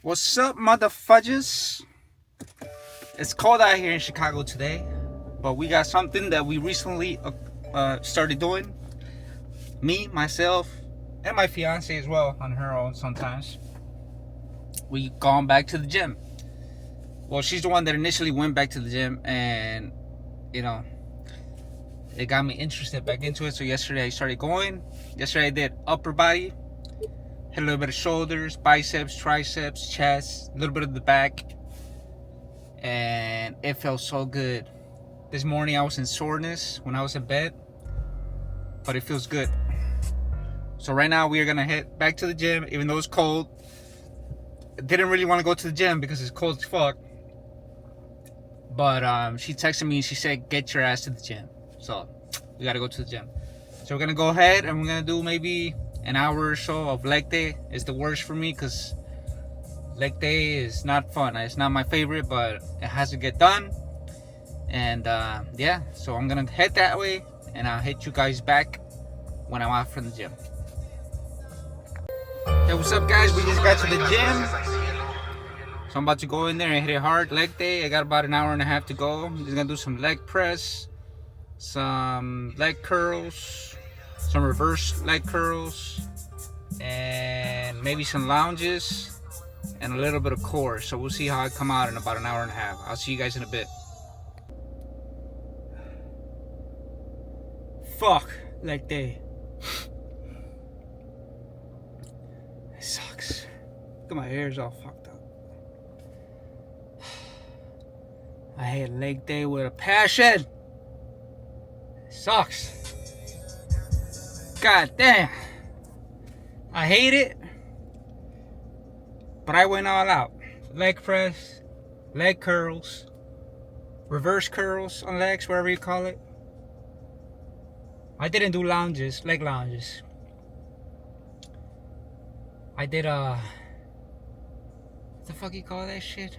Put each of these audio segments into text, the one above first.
What's up, motherfudges? It's cold out here in Chicago today, but we got something that we recently started doing. Me, myself, and my fiance as well, on her own sometimes. We gone back to the gym. Well, she's the one that initially went back to the gym, and it got me interested back into it. So yesterday I started going. Yesterday I did upper body. Hit a little bit of shoulders, biceps, triceps, chest, a little bit of the back. And it felt so good. This morning I was in soreness when I was in bed, but it feels good. So right now we are gonna head back to the gym, even though it's cold. I didn't really want to go to the gym because it's cold as fuck. But she texted me and she said, get your ass to the gym. So we gotta go to the gym. So we're gonna go ahead and we're gonna do maybe an hour or so of leg day. It's the worst for me because leg day is not fun. It's not my favorite, but it has to get done. And yeah, so I'm gonna head that way and I'll hit you guys back when I'm out from the gym. Hey, what's up, guys? We just got to the gym. So I'm about to go in there and hit it hard. Leg day. I got about an hour and a half to go. I'm just gonna do some leg press, some leg curls, some reverse leg curls, and maybe some lunges and a little bit of core. So we'll see how I come out in about an hour and a half. I'll see you guys in a bit. Fuck leg day. It sucks. Look at my hair's all fucked up. I hate leg day with a passion. It sucks. God damn. I hate it. But I went all out. Leg press, leg curls, reverse curls on legs, whatever you call it. I didn't do lunges, leg lunges. I did what the fuck you call that shit?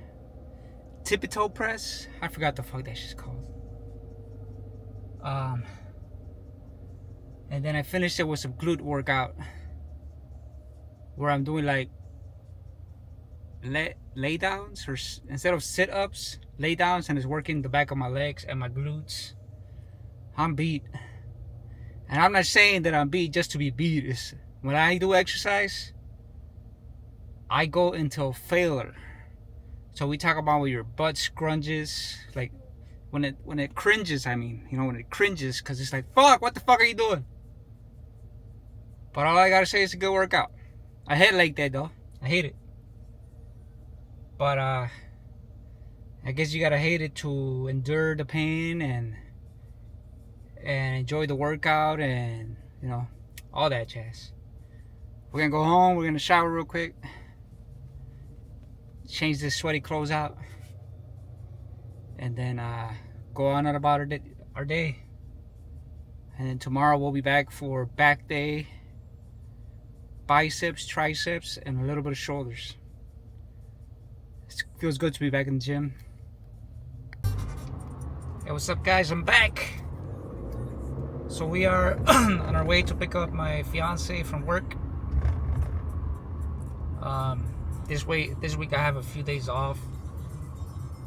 Tippy toe press? I forgot the fuck that shit's called. And then I finished it with some glute workout where I'm doing like lay downs, or instead of sit-ups, lay downs, and it's working the back of my legs and my glutes. I'm beat. And I'm not saying that I'm beat just to be beat. It's, when I do exercise, I go until failure. So we talk about when your butt scrunches, like when it cringes, when it cringes, because it's like, fuck, what the fuck are you doing? But all I gotta say is a good workout. I hate leg day though. I hate it. But I guess you gotta hate it to endure the pain and enjoy the workout and all that jazz. We're gonna go home. We're gonna shower real quick. Change this sweaty clothes out, and then go on about our day. And then tomorrow we'll be back for back day, biceps, triceps, and a little bit of shoulders. It feels good to be back in the gym. Hey, what's up, guys? I'm back. So we are on our way to pick up my fiance from work. This week I have a few days off,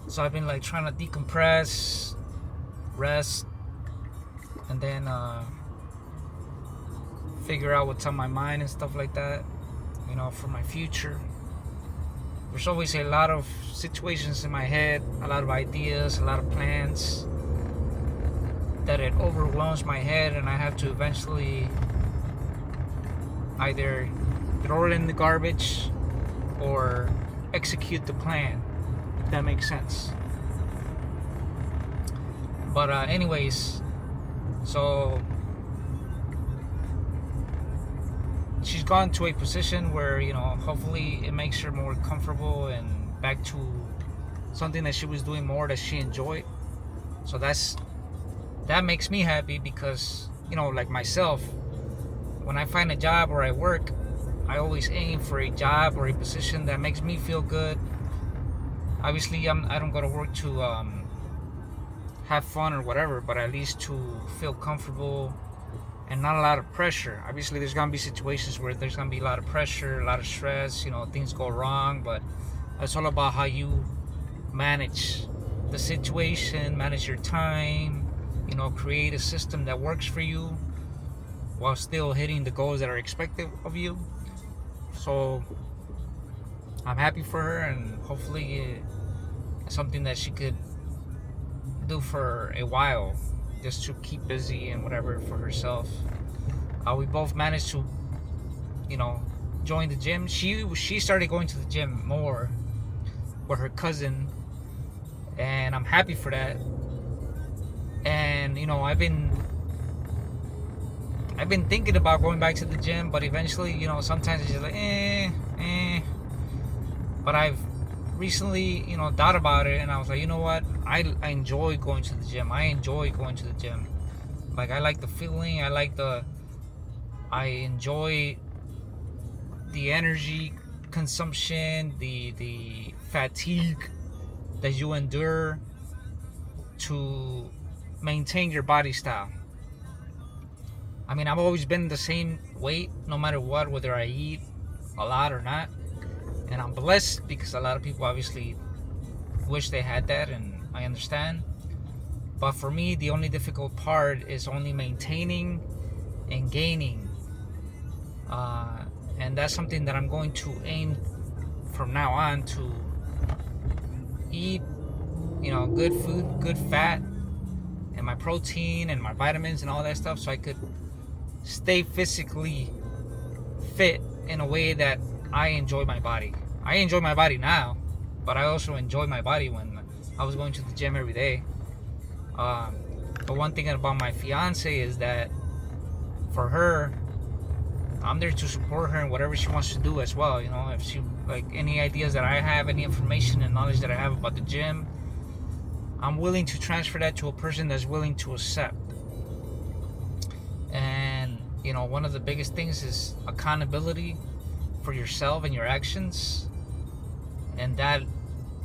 so I've been like trying to decompress, rest, and then figure out what's on my mind and stuff like that, for my future. There's always a lot of situations in my head, a lot of ideas, a lot of plans, that it overwhelms my head, and I have to eventually either throw it in the garbage or execute the plan, if that makes sense. But anyways, so she's gone to a position where hopefully it makes her more comfortable and back to something that she was doing more that she enjoyed. So that makes me happy because like myself, when I find a job where I work, I always aim for a job or a position that makes me feel good. Obviously, I don't go to work to have fun or whatever, but at least to feel comfortable and not a lot of pressure. Obviously, there's gonna be situations where there's gonna be a lot of pressure, a lot of stress. Things go wrong, but it's all about how you manage the situation, manage your time. Create a system that works for you while still hitting the goals that are expected of you. So I'm happy for her, and hopefully it's something that she could do for a while, just to keep busy and whatever for herself. We both managed to, join the gym. She started going to the gym more with her cousin, and I'm happy for that. And I've been thinking about going back to the gym, but eventually, sometimes it's just like But I've recently, thought about it, and I was like, you know what? I enjoy going to the gym. I enjoy going to the gym. Like, I like the feeling. I enjoy the energy consumption, the fatigue that you endure to maintain your body style. I mean, I've always been the same weight no matter what, whether I eat a lot or not. And I'm blessed because a lot of people obviously wish they had that, and I understand. But for me, the only difficult part is only maintaining and gaining. And that's something that I'm going to aim from now on to eat, good food, good fat, and my protein and my vitamins and all that stuff, so I could stay physically fit in a way that I enjoy my body. I enjoy my body now, but I also enjoy my body when I was going to the gym every day. But one thing about my fiance is that for her, I'm there to support her in whatever she wants to do as well. If she any ideas that I have, any information and knowledge that I have about the gym, I'm willing to transfer that to a person that's willing to accept. And one of the biggest things is accountability for yourself and your actions, and that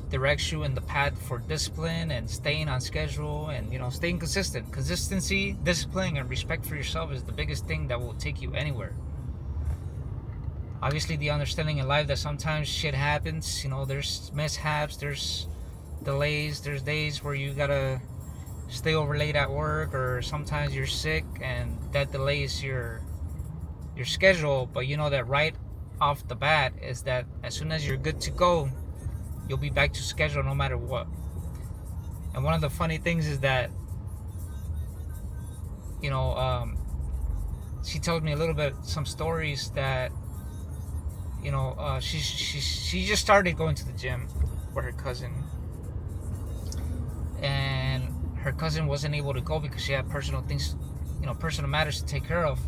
directs you in the path for discipline and staying on schedule and staying consistent. Consistency, discipline, and respect for yourself is the biggest thing that will take you anywhere. Obviously, the understanding in life that sometimes shit happens. There's mishaps, there's delays, there's days where you gotta stay over late at work, or sometimes you're sick and that delays your schedule. But that right off the bat is that as soon as you're good to go, you'll be back to schedule no matter what. And one of the funny things is that she told me a little bit some stories that she just started going to the gym with her cousin, and her cousin wasn't able to go because she had personal things, personal matters to take care of.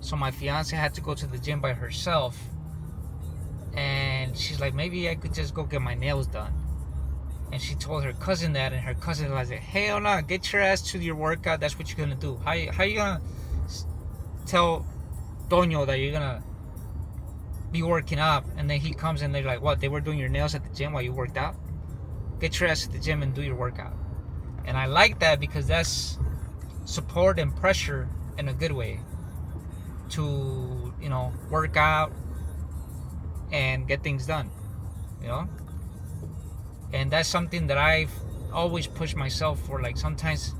So my fiance had to go to the gym by herself, and she's like, maybe I could just go get my nails done. And she told her cousin that, and her cousin was like, hell no, get your ass to your workout. That's what you're gonna do. How you gonna tell Toño that you're gonna be working out, and then he comes and they're like, what, they were doing your nails at the gym while you worked out? Get your ass to the gym and do your workout. And I like that because that's support and pressure in a good way to work out and get things done, and that's something that I've always pushed myself for. Like, sometimes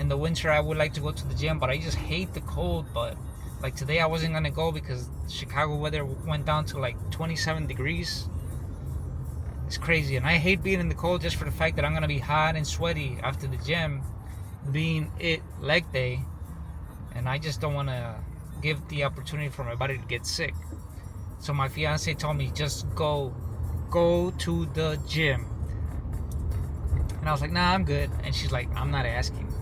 in the winter I would like to go to the gym, but I just hate the cold. But like today I wasn't gonna go because Chicago weather went down to like 27 degrees. It's crazy, and I hate being in the cold just for the fact that I'm gonna be hot and sweaty after the gym, being leg day, and I just don't want to give the opportunity for my body to get sick. So my fiance told me, just go to the gym. And I was like, nah, I'm good. And she's like, I'm not asking.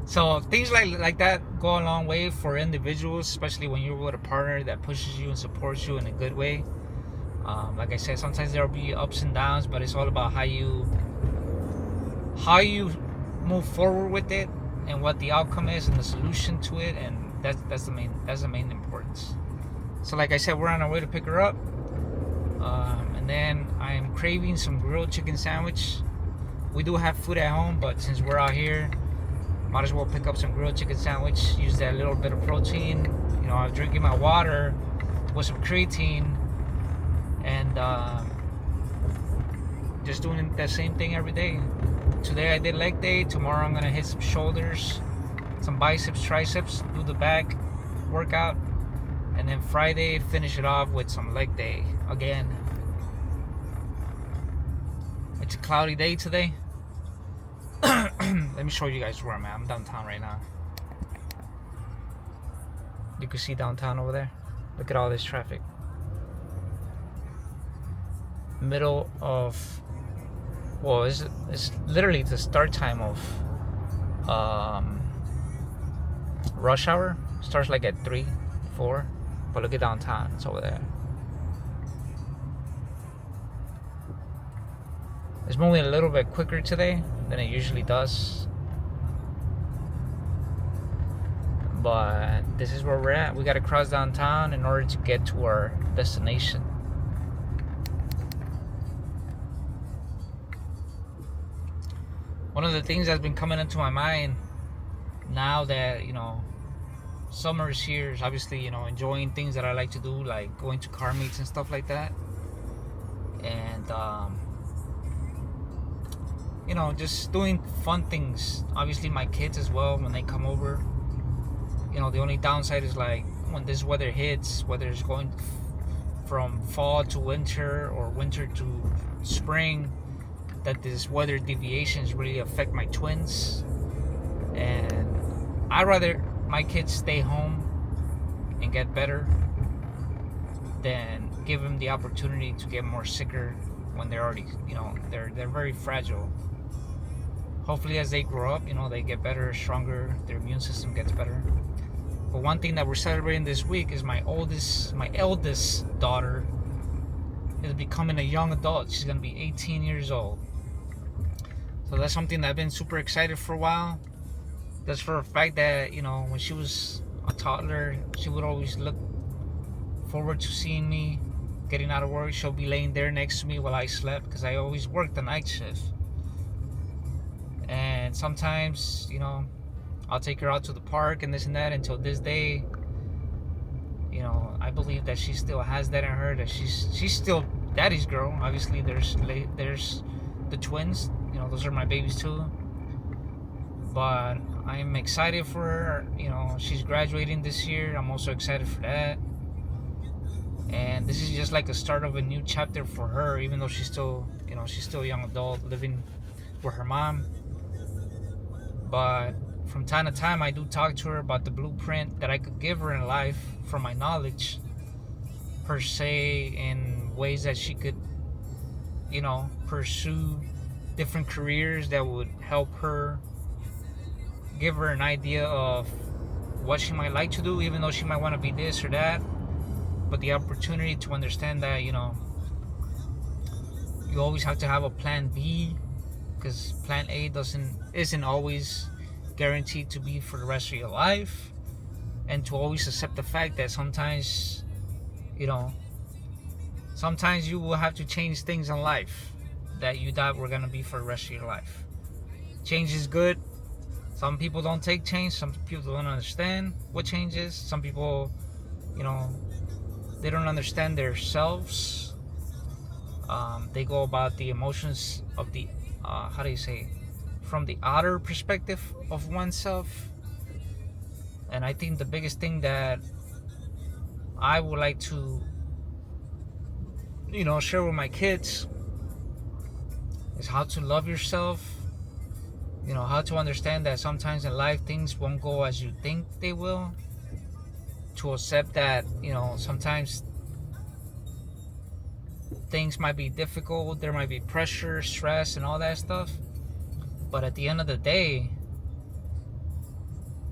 So things like that go a long way for individuals, especially when you're with a partner that pushes you and supports you in a good way. Like I said, sometimes there'll be ups and downs, but it's all about how you move forward with it and what the outcome is and the solution to it, and that's the main importance. So like I said, we're on our way to pick her up, and then I'm craving some grilled chicken sandwich. We do have food at home, but since we're out here, Might as well pick up some grilled chicken sandwich, use that little bit of protein. I'm drinking my water with some creatine, and just doing the same thing every day. Today I did leg day. Tomorrow I'm gonna hit some shoulders, some biceps, triceps, do the back workout, and then Friday finish it off with some leg day again. It's a cloudy day today. Let me show you guys where I'm at. I'm downtown right now. You can see downtown over there. Look at all this traffic. Middle of, well, it's literally the start time of rush hour. Starts like at 3, 4. But look at downtown. It's over there. It's moving a little bit quicker today than it usually does. But this is where we're at. We gotta cross downtown in order to get to our destination. One of the things that's been coming into my mind now that, summer is here is obviously, enjoying things that I like to do, like going to car meets and stuff like that. And, just doing fun things. Obviously my kids as well, when they come over. The only downside is like when this weather hits, whether it's going from fall to winter or winter to spring, that this weather deviations really affect my twins. And I'd rather my kids stay home and get better than give them the opportunity to get more sicker when they're already, they're very fragile. Hopefully as they grow up, they get better, stronger, their immune system gets better. But one thing that we're celebrating this week is my eldest daughter is becoming a young adult. She's gonna be 18 years old. So that's something that I've been super excited for a while. That's for a fact that, when she was a toddler, she would always look forward to seeing me getting out of work. She'll be laying there next to me while I slept, because I always worked the night shift. And sometimes, I'll take her out to the park and this and that. Until this day, I believe that she still has that in her, that she's still daddy's girl. Obviously there's the twins, those are my babies too. But I'm excited for her. She's graduating this year. I'm also excited for that. And this is just like a start of a new chapter for her, even though she's still a young adult living with her mom. But from time to time, I do talk to her about the blueprint that I could give her in life from my knowledge, per se, in ways that she could, pursue different careers that would help her, give her an idea of what she might like to do, even though she might want to be this or that. But the opportunity to understand that, you always have to have a plan B, because plan A isn't always guaranteed to be for the rest of your life. And to always accept the fact that sometimes you will have to change things in life that you thought were going to be for the rest of your life. Change is good. Some people don't take change. Some people don't understand what change is. Some people, they don't understand themselves. They go about the emotions of the, from the outer perspective of oneself. And I think the biggest thing that I would like to, share with my kids is how to love yourself. How to understand that sometimes in life things won't go as you think they will. To accept that, sometimes things might be difficult, there might be pressure, stress, and all that stuff. But at the end of the day,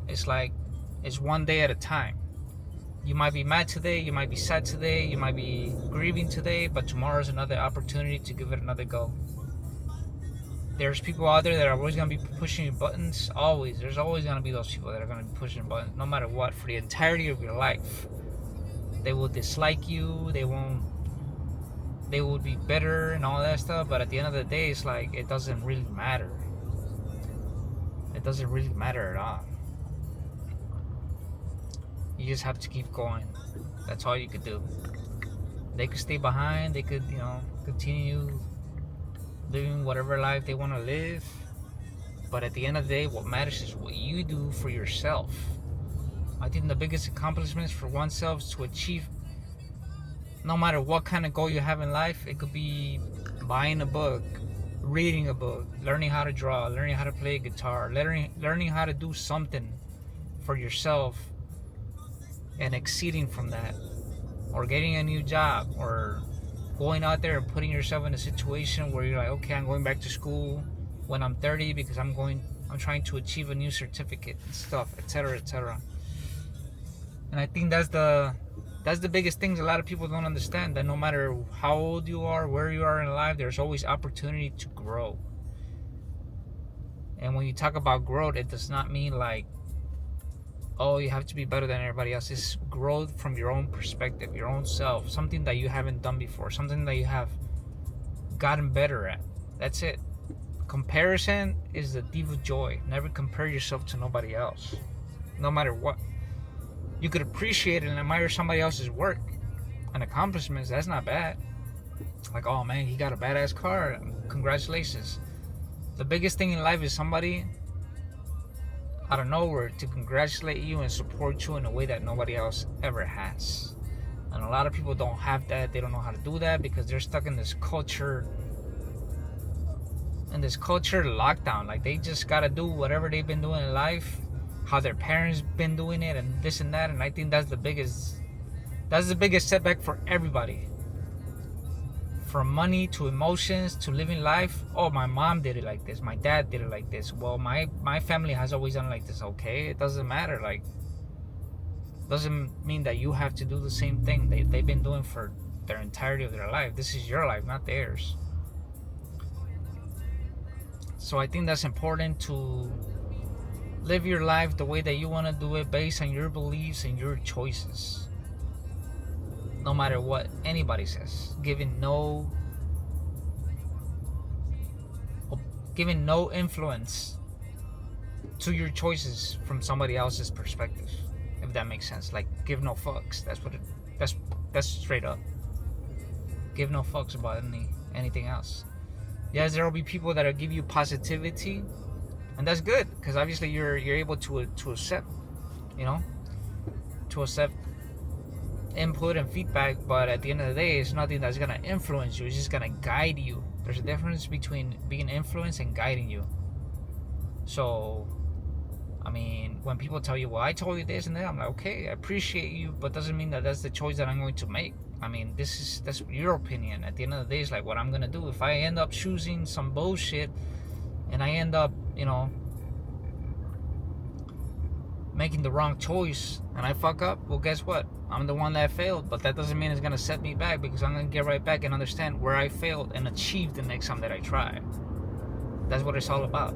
it's one day at a time. You might be mad today, you might be sad today, you might be grieving today, but tomorrow's another opportunity to give it another go. There's people out there that are always going to be pushing your buttons. Always. There's always going to be those people that are going to be pushing buttons, no matter what, for the entirety of your life. They will dislike you, they will be bitter and all that stuff, but at the end of the day, it's like, it doesn't really matter. It doesn't really matter at all. You just have to keep going. That's all you could do. They could stay behind. They could, continue living whatever life they want to live. But at the end of the day, what matters is what you do for yourself. I think the biggest accomplishments for oneself is to achieve, no matter what kind of goal you have in life. It could be buying a book, reading a book, learning how to draw, learning how to play guitar, learning how to do something for yourself and exceeding from that, or getting a new job, or going out there and putting yourself in a situation where you're like, okay, I'm going back to school when I'm 30 because I'm trying to achieve a new certificate and stuff, etc., etc. And I think that's the biggest things a lot of people don't understand, that no matter how old you are, where you are in life, there's always opportunity to grow. And when you talk about growth, it does not mean like, oh, you have to be better than everybody else. It's growth from your own perspective, your own self, something that you haven't done before, something that you have gotten better at. That's it. Comparison is the thief of joy. Never compare yourself to nobody else, no matter what. You could appreciate and admire somebody else's work and accomplishments. That's not bad. Like, oh man, he got a badass car. Congratulations. The biggest thing in life is somebody out of nowhere to congratulate you and support you in a way that nobody else ever has. And a lot of people don't have that. They don't know how to do that because they're stuck in this culture lockdown. Like, they just gotta do whatever they've been doing in life, how their parents been doing it, and this and that. And I think that's the biggest setback for everybody, from money to emotions to living life. Oh, my mom did it like this, my dad did it like this, well, my family has always done it like this. Okay, it doesn't matter. Like, doesn't mean that you have to do the same thing they've been doing for their entirety of their life. This is your life, not theirs. So I think that's important, to live your life the way that you want to do it, based on your beliefs and your choices, no matter what anybody says, giving no influence to your choices from somebody else's perspective, if that makes sense. Like, give no fucks. That's straight up. Give no fucks about anything else. Yes, there will be people that'll give you positivity, and that's good, because obviously you're able to accept, to accept input and feedback. But at the end of the day, it's nothing that's gonna influence you. It's just gonna guide you. There's a difference between being influenced and guiding you. So, I mean, when people tell you, well, I told you this and that, I'm like, okay, I appreciate you, but doesn't mean that that's the choice that I'm going to make. I mean, that's your opinion. At the end of the day, it's like what I'm gonna do. If I end up choosing some bullshit and I end up, making the wrong choice and I fuck up, well, guess what? I'm the one that failed, but that doesn't mean it's gonna set me back, because I'm gonna get right back and understand where I failed and achieve the next time that I try. That's what it's all about.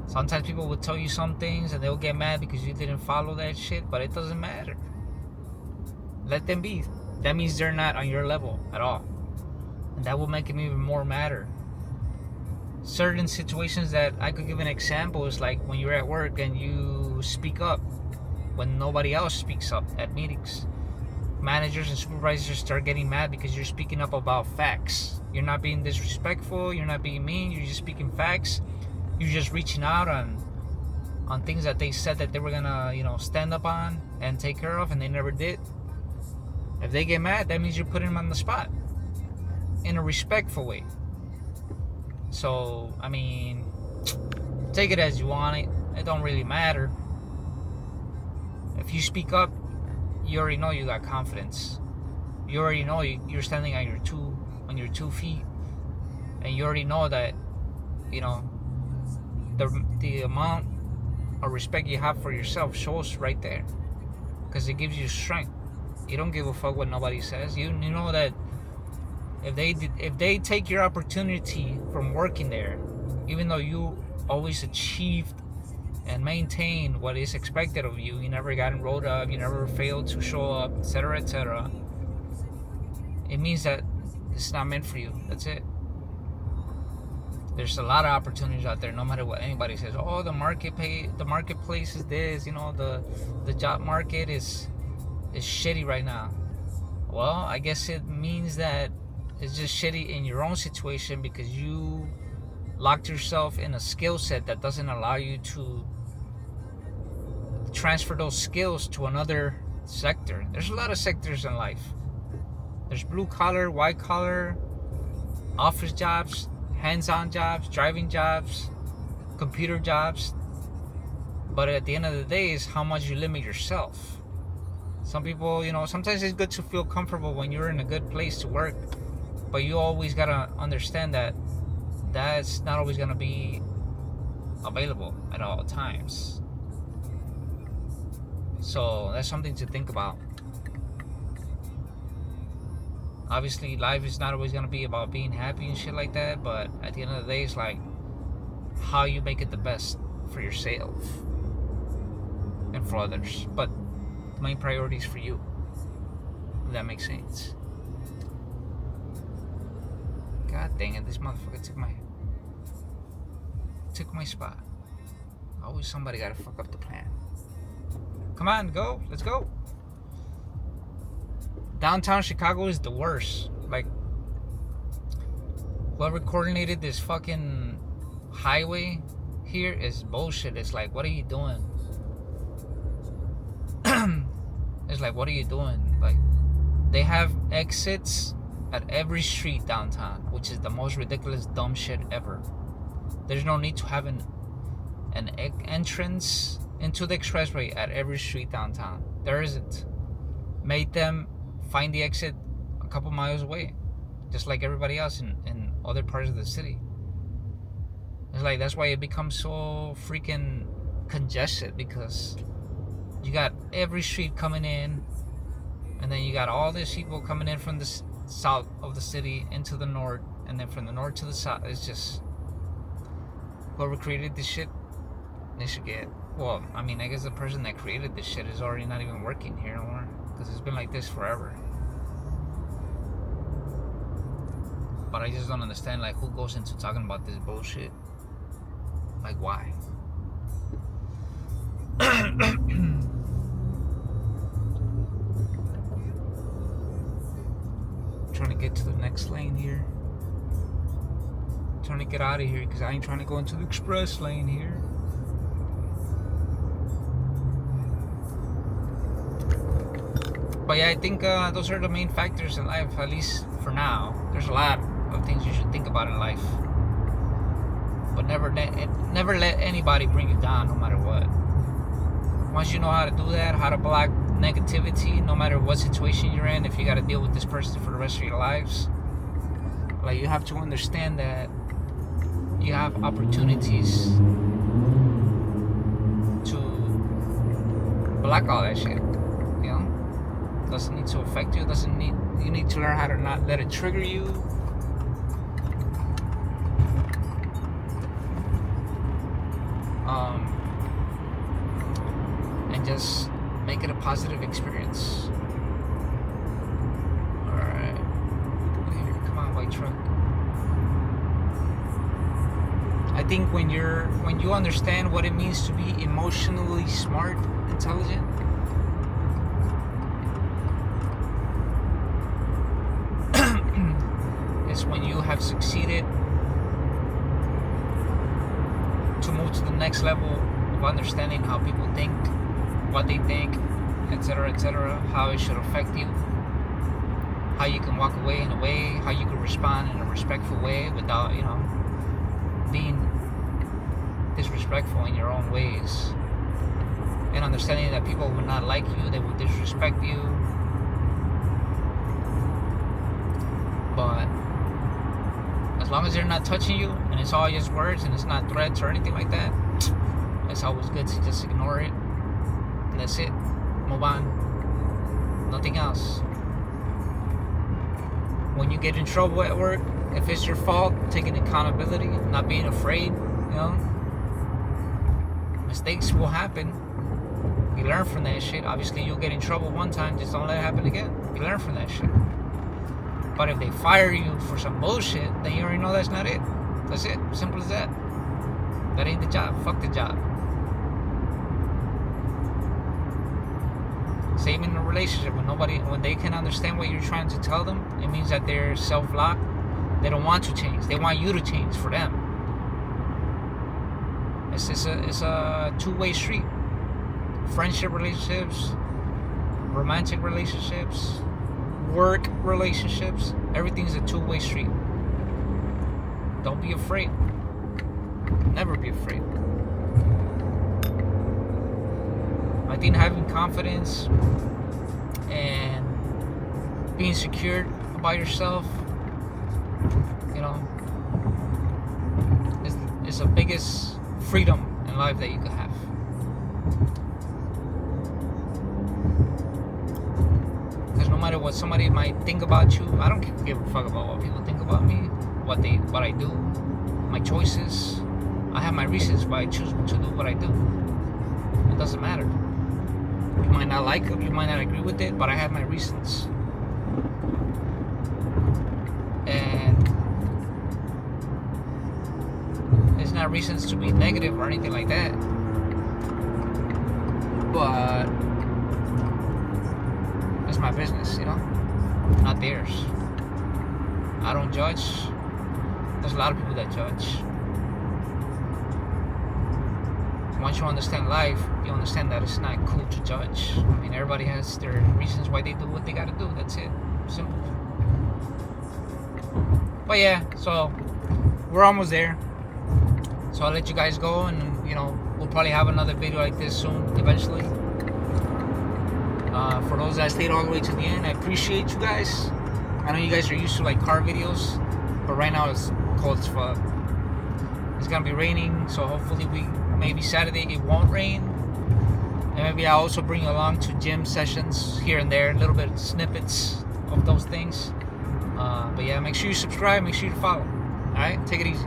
Sometimes people will tell you some things and they'll get mad because you didn't follow that shit, but it doesn't matter. Let them be. That means they're not on your level at all, and that will make it even more matter. Certain situations that I could give an example is like when you're at work and you speak up when nobody else speaks up at meetings. Managers and supervisors start getting mad because you're speaking up about facts. You're not being disrespectful, you're not being mean, you're just speaking facts. You're just reaching out on things that they said that they were gonna, stand up on and take care of, and they never did. If they get mad, that means you're putting them on the spot in a respectful way. So, I mean, take it as you want it. It don't really matter. If you speak up, you already know you got confidence. You already know you're standing on your two feet, and you already know that, the amount of respect you have for yourself shows right there, because it gives you strength. You don't give a fuck what nobody says. You know that if they take your opportunity from working there, even though you always achieved and maintained what is expected of you, you never got rolled up, you never failed to show up, etc., etc., it means that it's not meant for you. That's it. There's a lot of opportunities out there, no matter what anybody says. Oh, the marketplace is this, the job market is shitty right now. Well, I guess it means that it's just shitty in your own situation because you locked yourself in a skill set that doesn't allow you to transfer those skills to another sector. There's a lot of sectors in life. There's blue collar, white collar, office jobs, hands-on jobs, driving jobs, computer jobs. But at the end of the day is how much you limit yourself. Some people, sometimes it's good to feel comfortable when you're in a good place to work, but you always gotta understand that that's not always gonna be available at all times. So that's something to think about. Obviously, life is not always gonna be about being happy and shit like that, but at the end of the day, it's like how you make it the best for yourself and for others. But the main priority is for you. If that makes sense. God dang it, this motherfucker took my spot. Always somebody gotta fuck up the plan. Come on, go. Let's go. Downtown Chicago is the worst. Like, whoever coordinated this fucking highway here is bullshit. It's like, what are you doing? It's like, what are you doing? Like, they have exits at every street downtown, which is the most ridiculous dumb shit ever. There's no need to have an entrance into the expressway at every street downtown. There isn't. Made them find the exit a couple miles away, just like everybody else in other parts of the city. It's like, that's why it becomes so freaking congested, because you got every street coming in, and then you got all these people coming in from the south of the city into the north, and then from the north to the south. It's just, whoever created this shit, they should get, well, I mean, I guess the person that created this shit is already not even working here no more, because it's been like this forever. But I just don't understand, like, who goes into talking about this bullshit? Like, why? Trying to get to the next lane here. Trying to get out of here because I ain't trying to go into the express lane here. But yeah, I think those are the main factors in life, at least for now. There's a lot of things you should think about in life, but never let anybody bring you down, no matter what. Once you know how to do that, how to block negativity, no matter what situation you're in, if you got to deal with this person for the rest of your lives, like, you have to understand that you have opportunities to block all that shit. Doesn't need to affect you. You need to learn how to not let it trigger you. And just make it a positive experience. Alright. Here, come on, white truck. I think when you understand what it means to be emotionally smart, intelligent, is when you have succeeded to move to the next level of understanding how people think, what they think, etc., how it should affect you, how you can walk away in a way, how you can respond in a respectful way without, being disrespectful in your own ways, and understanding that people will not like you, they will disrespect you, but as long as they're not touching you and it's all just words and it's not threats or anything like that, it's always good to just ignore it. And that's it. Move on. Nothing else. When you get in trouble at work, if it's your fault, taking accountability, not being afraid, mistakes will happen. You learn from that shit. Obviously, you'll get in trouble one time, just don't let it happen again. You learn from that shit. But if they fire you for some bullshit, then you already know that's not it. That's it. Simple as that. That ain't the job. Fuck the job. Same in a relationship. When they can understand what you're trying to tell them, it means that they're self-locked. They don't want to change. They want you to change for them. It's a two-way street. Friendship relationships, romantic relationships, work relationships. Everything's a two-way street. Don't be afraid. Never be afraid. I think having confidence and being secure about yourself, is the biggest freedom in life that you could have. Because no matter what somebody might think about you, I don't give a fuck about what people think about me, what I do, my choices. I have my reasons why I choose to do what I do. It doesn't matter. You might not like it, you might not agree with it, but I have my reasons. And it's not reasons to be negative or anything like that. But it's my business, not theirs. I don't judge. There's a lot of people that judge. Once you understand life, you understand that it's not cool to judge. I mean, everybody has their reasons why they do what they gotta do. That's it. Simple. But yeah, so we're almost there. So I'll let you guys go, and we'll probably have another video like this soon, eventually. For those that stayed all the way to the end, I appreciate you guys. I know you guys are used to like car videos, but right now it's cold as fuck. It's gonna be raining, so hopefully maybe Saturday it won't rain, and maybe I'll also bring you along to gym sessions here and there, a little bit of snippets of those things. But yeah, make sure you subscribe, make sure you follow. All right, take it easy.